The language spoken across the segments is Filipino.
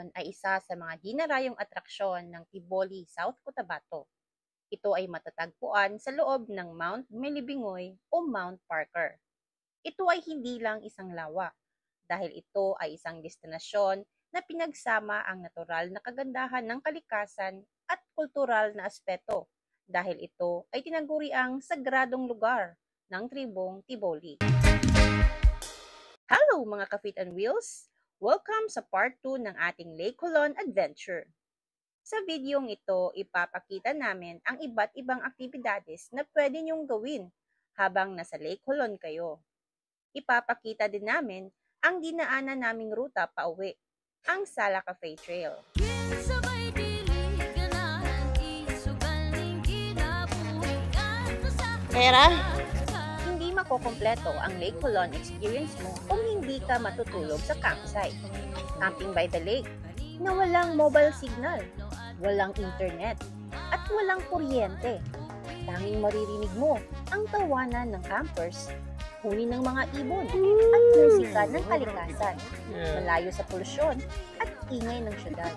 Canyon ay isa sa mga dinarayong atraksyon ng Tiboli, South Cotabato. Ito ay matatagpuan sa loob ng Mount Melibingoy o Mount Parker. Ito ay hindi lang isang lawa dahil ito ay isang destinasyon na pinagsama ang natural na kagandahan ng kalikasan at kultural na aspeto dahil ito ay tinaguriang sagradong lugar ng tribong Tiboli. Hello mga ka-Fit and Wheels! Welcome sa part 2 ng ating Lake Coulon adventure. Sa videong ito, ipapakita namin ang iba't ibang aktibidades na pwede niyong gawin habang nasa Lake Coulon kayo. Ipapakita din namin ang dinaanan naming ruta pauwi, ang Sala Cafe Trail. Pera? Hindi makokompleto ang Lake Coulon experience mo kung hindi ka matutulog sa campsite. Camping by the lake, na walang mobile signal, walang internet, at walang kuryente. Tanging maririnig mo ang tawanan ng campers, huni ng mga ibon, at musika ng kalikasan, malayo sa polusyon at ingay ng syudad.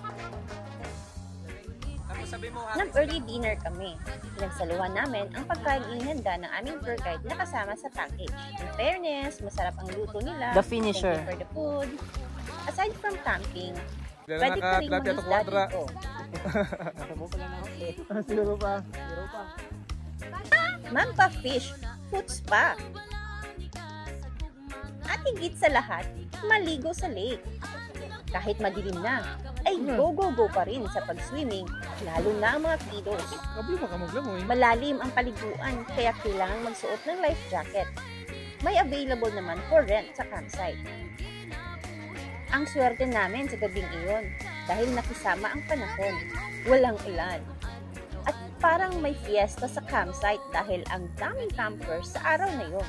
Nag-early dinner kami. Pinagsaluhan namin ang pagkain inihanda ng aming tour guide na kasama sa package. In fairness, masarap ang luto nila. The finisher. Thank you for the food. Aside from camping, pwede ka rin mag-isda dito. Siguro pa. Mamba Fish Food Spa. At higit sa lahat, maligo sa lake. Kahit madilim na, ay go pa rin sa pag-swimming, lalo na ang mga kiddos. Malalim ang paliguan, kaya kailangan magsuot ng life jacket. May available naman for rent sa campsite. Ang swerte namin sa gabing iyon, dahil nakisama ang panahon, walang ulan. At parang may fiesta sa campsite dahil ang daming campers sa araw na yun.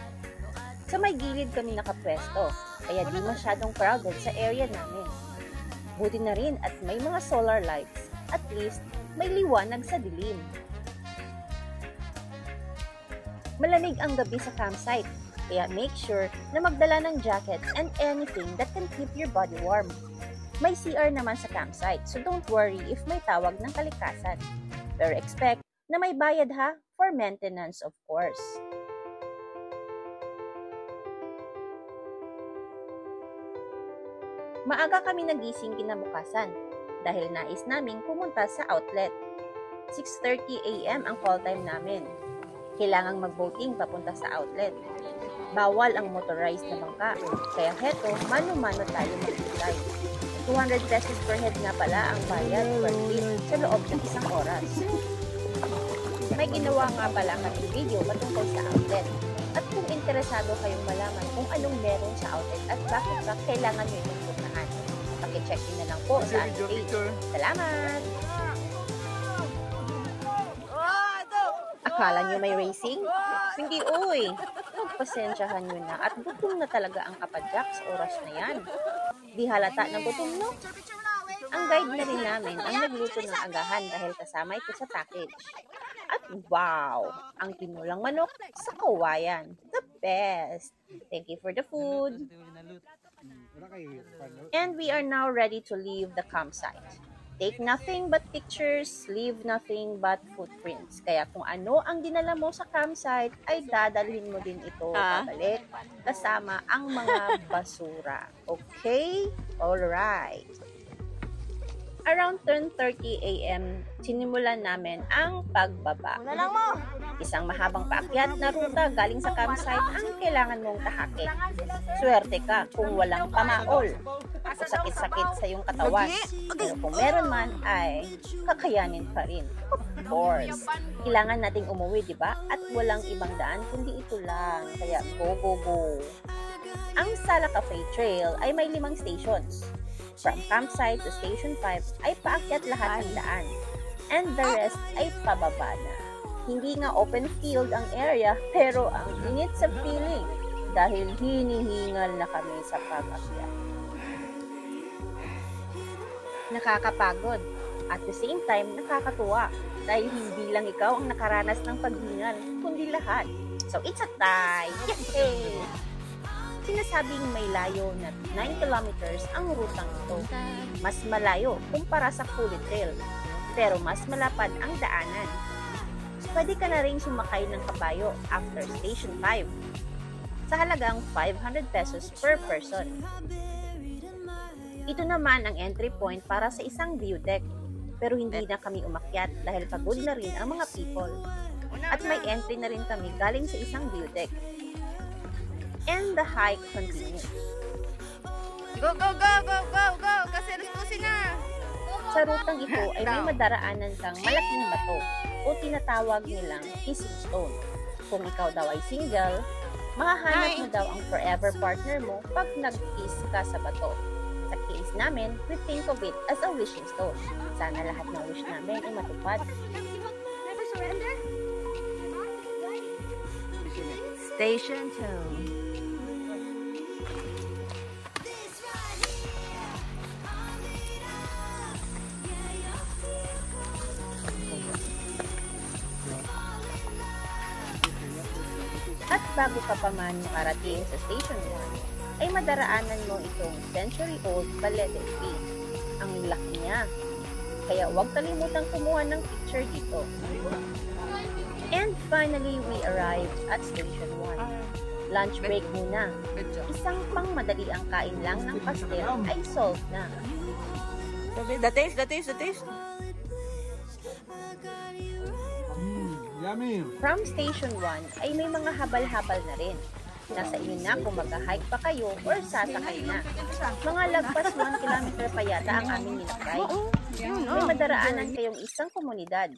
Sa may gilid kami nakapwesto, kaya di masyadong crowded sa area namin. Buti na rin at may mga solar lights. At least, may liwanag sa dilim. Malamig ang gabi sa campsite, kaya make sure na magdala ng jacket and anything that can keep your body warm. May CR naman sa campsite, so don't worry if may tawag ng kalikasan. Pero expect na may bayad ha, for maintenance of course. Maaga kami nagising kinabukasan dahil nais naming pumunta sa outlet. 6:30 AM ang call time namin. Kailangang mag-boating papunta sa outlet. Bawal ang motorized na bangka, kaya heto, mano-mano tayo mag-decide. 200 pesos per head nga pala ang bayad per trip sa loob ng isang oras. May ginawa nga pala kaming video patungkol sa outlet. At kung interesado kayong malaman kung anong meron sa outlet at bakit ba kailangan nyo itong puntahan, paki-check in na lang po sa ating page. Salamat! Akala nyo may racing? Hindi uy! Magpasensyahan nyo na at gutom na talaga ang kapadyak sa oras na yan. Di halata ng gutom no? Ang guide na rin namin ang nagluto ng agahan dahil kasama ito sa package. At wow! Ang tinulang manok sa kawayan. The best! Thank you for the food. And we are now ready to leave the campsite. Take nothing but pictures, leave nothing but footprints. Kaya kung ano ang dinala mo sa campsite, ay dadalhin mo din ito pabalik kasama ang mga basura. Okay? Alright. Around 10:30 AM, sinimulan namin ang pagbaba. Isang mahabang paakyat na ruta galing sa campsite ang kailangan mong tahake. Swerte ka kung walang pamaol o sakit-sakit sa iyong katawan. Pero kung meron man ay kakayanin pa rin. Of course, kailangan nating umuwi, di ba? At walang ibang daan kundi ito lang. Kaya go! Ang Sala Cafe Trail ay may 5 stations. From campsite to station 5 ay paakyat lahat ng daan. And the rest ay pababa na. Hindi nga open field ang area, pero ang init sa feeling dahil hinihingal na kami sa pag-akyat. Nakakapagod. At the same time, nakakatuwa dahil hindi lang ikaw ang nakaranas ng paghingal, kundi lahat. So it's a tie! Yay! Sinasabing may layo na 9 kilometers ang rutang ito. Mas malayo kumpara sa Kulay Trail, pero mas malapad ang daanan. Pwede ka na rin sumakay ng kabayo after Station 5 sa halagang 500 pesos per person. Ito naman ang entry point para sa isang view deck, pero hindi na kami umakyat dahil pagod na rin ang mga people. At may entry na rin kami galing sa isang view deck. And the hike continues. Go, go, go, go, go, go! Kasi lususin na! Sa rutang ito ay may madaraanan kang malaking bato o tinatawag nilang kissing stone. Kung ikaw daw ay single, mahahanap mo daw ang forever partner mo pag nag-kiss ka sa bato. Sa case namin, we think of it as a wishing stone. Sana lahat ng wish namin ay matupad. Never surrender? Station 2. At bago ka pa man makarating sa Station 1, ay madaraanan mo itong century-old Balete Tree. Ang laki niya. Kaya huwag kalimutang kumuha ng picture dito. And finally, we arrived at Station 1. Lunch break muna. Isang pang madali ang kain lang ng pastel ay solved na. The taste. Yummy. From Station 1 ay may mga habal-habal na rin. Nasa inyo na kung mag-hike pa kayo or sasakay na. Mga lagpas 1 kilometer pa yata ang aming nilakay. May madaraanan kayong isang komunidad.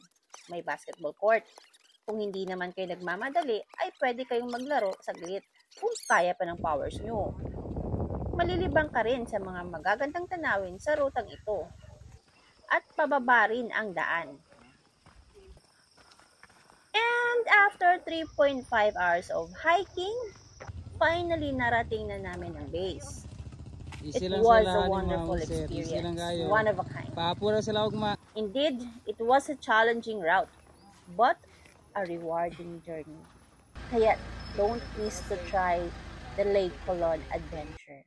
May basketball court. Kung hindi naman kayo nagmamadali, ay pwede kayong maglaro saglit kung kaya pa ng powers nyo. Malilibang ka rin sa mga magagandang tanawin sa rutang ito. At pababa rin ang daan. And after 3.5 hours of hiking, finally narating na namin ang base. It was a wonderful experience, one of a kind. Papura sila ugma. Indeed, it was a challenging route, but a rewarding journey. Kaya don't miss to try the Lake Colon adventure.